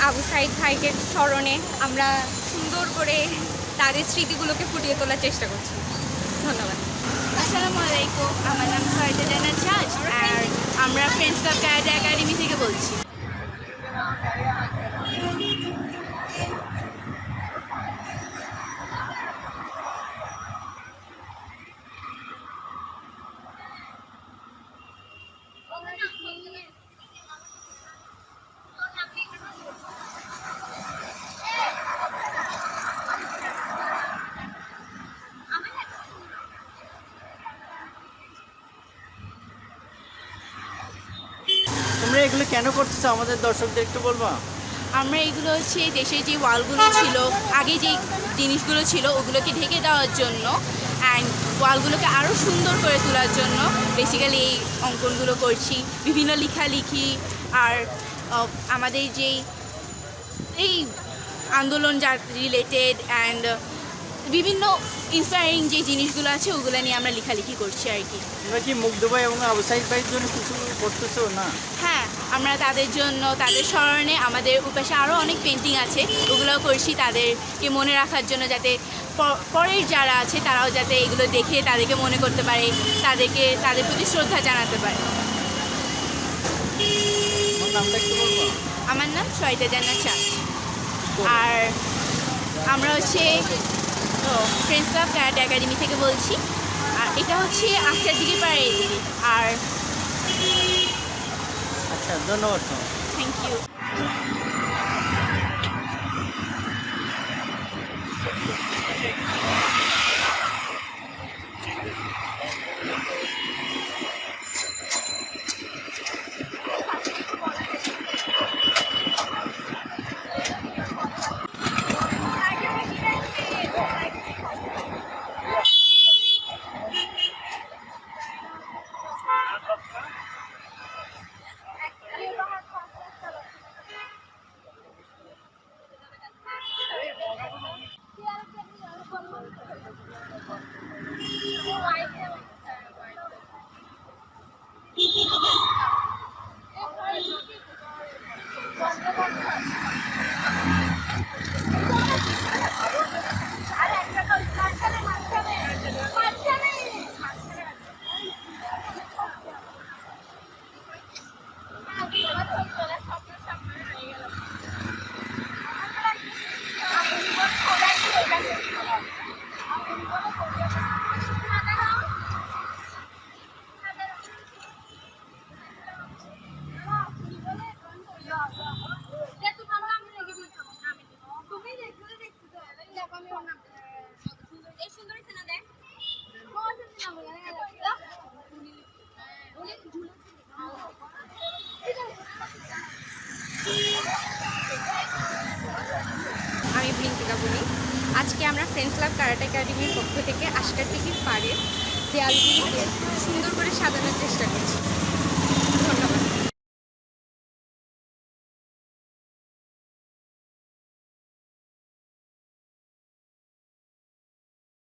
আবু সাইদ ভাইকে স্মরণে আমরা সুন্দর করে তাদের স্মৃতিগুলোকে ফুটিয়ে তোলার চেষ্টা করছি। ধন্যবাদ। আসসালামু আলাইকুম, আমার নাম সরিতা জান্নাত সাজ আর আমরা ফ্রেন্ডস ক্লাব ক্যারাটে একাডেমি থেকে বলছি। তোমরা এগুলো কেন করতেছো আমাদের দর্শকদের একটু বলবা? আমরা এগুলো হচ্ছে দেশের যে ওয়ালগুলো ছিল, আগে যে জিনিসগুলো ছিল ওগুলোকে ঢেকে দেওয়ার জন্য অ্যান্ড ওয়ালগুলোকে আরও সুন্দর করে তোলার জন্য বেসিক্যালি এই অঙ্কনগুলো করছি। বিভিন্ন লেখালেখি আর আমাদের যেই এই আন্দোলন যা রিলেটেড অ্যান্ড বিভিন্ন ইন্সপায়ারিং যে জিনিসগুলো আছে ওগুলো নিয়ে আমরা লেখালেখি করছি আর কি। তোমরা কি মুগ্ধ ভাই এবং আবু সাইদ ভাইয়ের জন্য কিছু করতেছো না? হ্যাঁ, আমরা তাদের জন্য, তাদের স্মরণে আমাদের উপাশে আরও অনেক পেন্টিং আছে, ওগুলোও করছি তাদেরকে মনে রাখার জন্য, যাতে পরের যারা আছে তারাও যাতে এগুলো দেখে তাদেরকে মনে করতে পারে, তাদের প্রতি শ্রদ্ধা জানাতে পারে। তোমার নামটা একটু বলবা? আমার নাম সরিতা জান্নাত সাজ আর আমরা হচ্ছে ফ্রেন্ডস ক্লাব ক্যারাটে একাডেমি থেকে বলছি। আর এটা হচ্ছে 8টার দিকে পারে এদিকে। আর আচ্ছা, ধন্যবাদ তোমার। Thank you. আমি বৃন্তিকা বলি। আজকে আমরা ফ্রেন্ডস ক্লাব ক্যারাটে একাডেমির পক্ষ থেকে 8টার দিকে পারে দেয়ালগুলিকে সুন্দর করে সাজানোর চেষ্টা করছি।